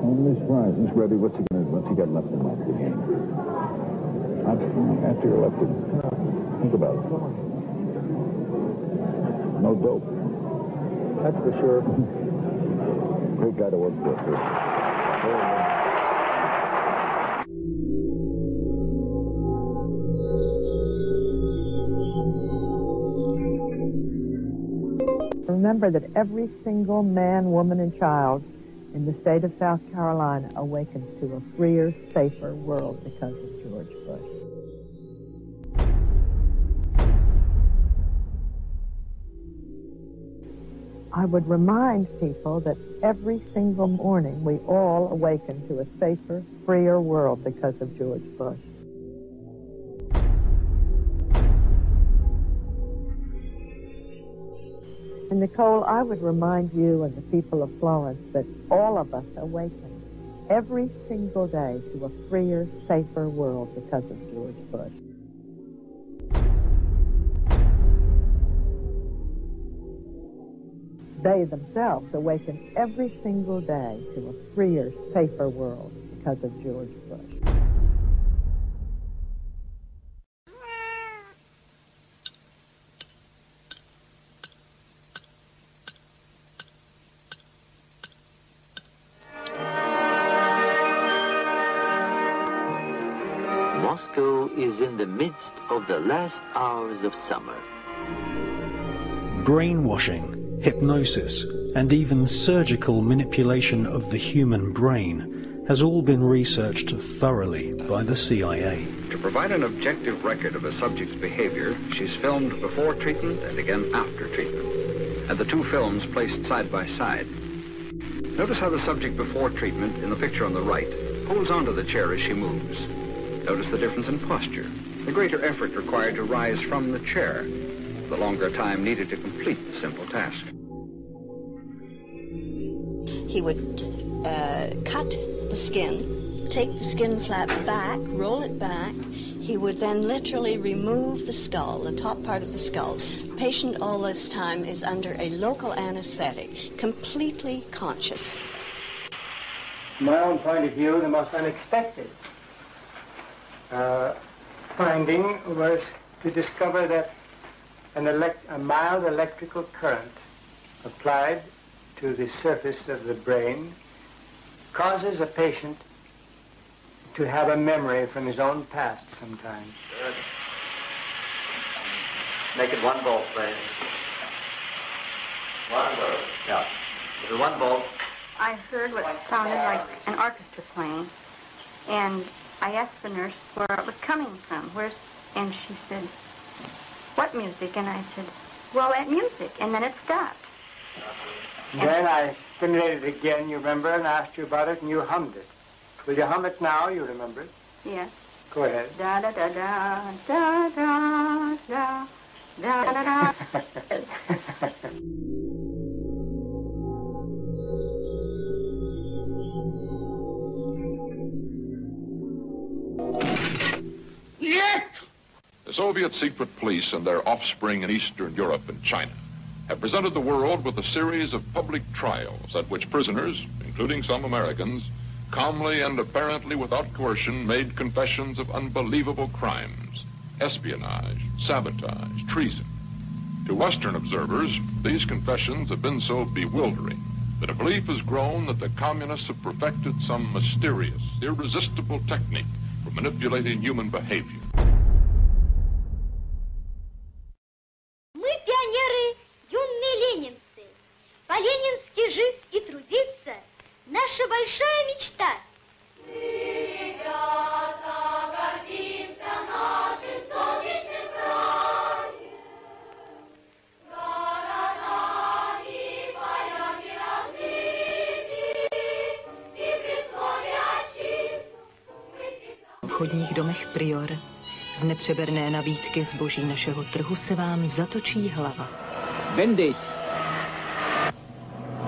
I'm surprised. Miss Webby, what's he got left in the game? After you're elected, think about it. No dope. That's for sure. Great guy to work for, too. Remember that every single man, woman, and child in the state of South Carolina awakens to a freer, safer world because of George Bush. I would remind people that every single morning we all awaken to a safer, freer world because of George Bush. And Nicole, I would remind you and the people of Florence that all of us awaken every single day to a freer, safer world because of George Bush. They themselves awaken every single day to a freer, safer world because of George Bush. Moscow is in the midst of the last hours of summer. Brainwashing, hypnosis, and even surgical manipulation of the human brain has all been researched thoroughly by the CIA. To provide an objective record of a subject's behavior, she's filmed before treatment and again after treatment, and the two films placed side by side. Notice how the subject before treatment, in the picture on the right, holds onto the chair as she moves. Notice the difference in posture, the greater effort required to rise from the chair, the longer time needed to complete the simple task. He would cut the skin, take the skin flap back, roll it back. He would then literally remove the skull, the top part of the skull. The patient all this time is under a local anesthetic, completely conscious. From my own point of view, the most unexpected finding was to discover that a mild electrical current applied to the surface of the brain causes a patient to have a memory from his own past sometimes. Good. Make it 1 volt, please. 1 volt. Yeah. This is 1 volt. I heard what sounded like an orchestra playing, and I asked the nurse where it was coming from. And she said, "What music?" And I said, "Well, that music." And then it stopped. And then I stimulated it again, you remember, and asked you about it, and you hummed it. Will you hum it now? You remember it? Yes. Go ahead. Da da da da da da da da da da. The Soviet secret police and their offspring in Eastern Europe and China have presented the world with a series of public trials at which prisoners, including some Americans, calmly and apparently without coercion made confessions of unbelievable crimes, espionage, sabotage, treason. To Western observers, these confessions have been so bewildering that a belief has grown that the communists have perfected some mysterious, irresistible technique for manipulating human behavior. По-ленински жить и трудиться – наша большая мечта. Ребята, гордимся нашим солнечным краем, городами, полями разбиты, и при слове отчизну. V obchodních domech Prior z nepřeberné nabídky zboží našeho trhu se vám zatočí hlava. Wendig.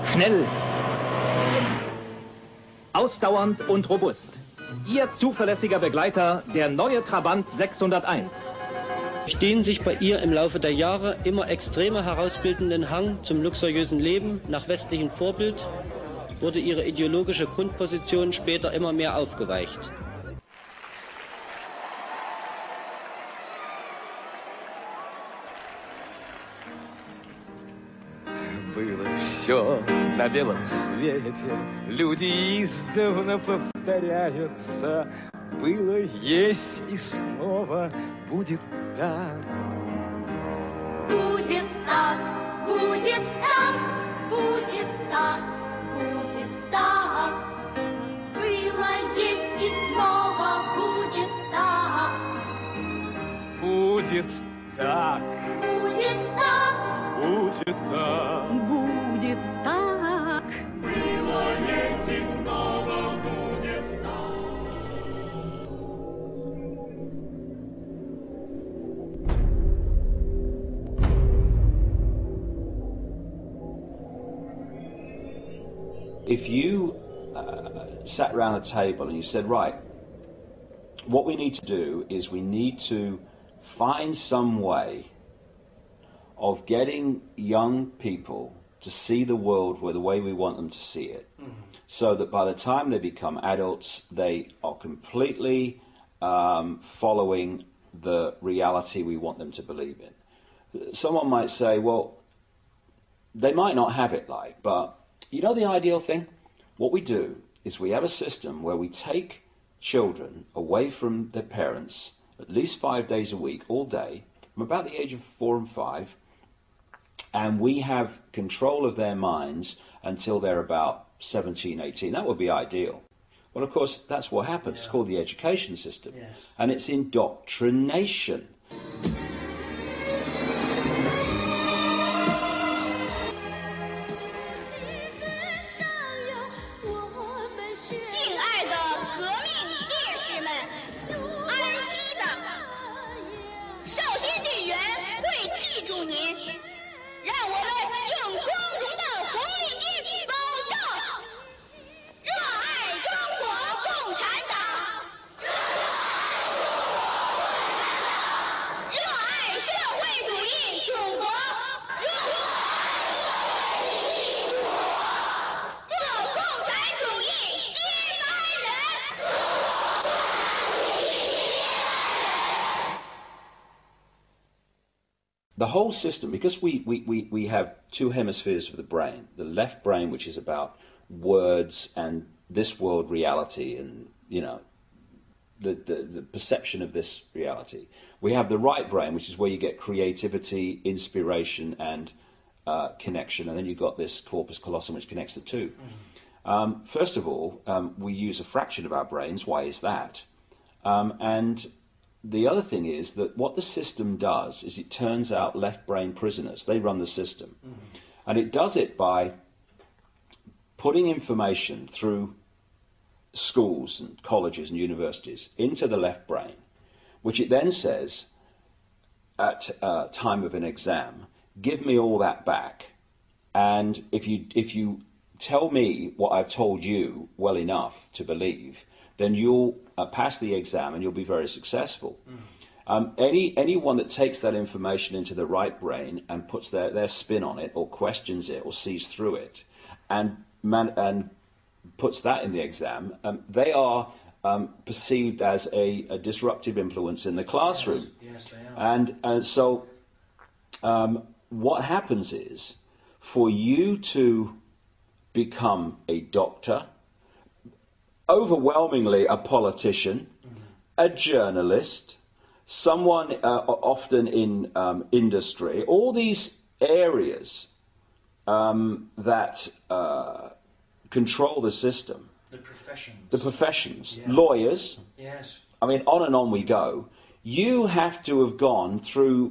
Schnell, ausdauernd und robust. Ihr zuverlässiger Begleiter, der neue Trabant 601. Durch den sich bei ihr im Laufe der Jahre immer extremer herausbildenden Hang zum luxuriösen Leben nach westlichem Vorbild wurde ihre ideologische Grundposition später immer mehr aufgeweicht. Было все на белом свете, люди издавна повторяются. Было, есть и снова будет так. Будет так, будет так, будет так, будет так. Было, есть и снова будет так. Будет так. Будет так. Будет так. Будет так. Было, есть и снова будет так. If you sat around a table and you said, right, what we need to do is we need to find some way of getting young people to see the world the way we want them to see it, so that by the time they become adults, they are completely following the reality we want them to believe in. Someone might say, well, they might not have it but you know the ideal thing? What we do is we have a system where we take children away from their parents at least 5 days a week, all day, from about the age of 4 and 5, and we have control of their minds until they're about 17, 18. That would be ideal. Well, of course, that's what happens. It's called the education system. Yes. And it's indoctrination. The whole system, because we have two hemispheres of the brain, the left brain, which is about words and this world reality and, you know, the perception of this reality. We have the right brain, which is where you get creativity, inspiration, and connection, and then you've got this corpus callosum, which connects the two. First of all, we use a fraction of our brains. Why is that? And the other thing is that what the system does is it turns out left brain prisoners. They run the system. And it does it by putting information through schools and colleges and universities into the left brain, which it then says at time of an exam, give me all that back. And if you tell me what I've told you well enough to believe, then you'll pass the exam and you'll be very successful. Anyone that takes that information into the right brain and puts their spin on it or questions it or sees through it and puts that in the exam, they are perceived as a disruptive influence in the classroom. Yes, they are. And so what happens is, for you to become a doctor, overwhelmingly a politician, a journalist, someone often in industry, all these areas that control the system. The professions. The professions. Yeah. Lawyers. Yes. I mean, on and on we go. You have to have gone through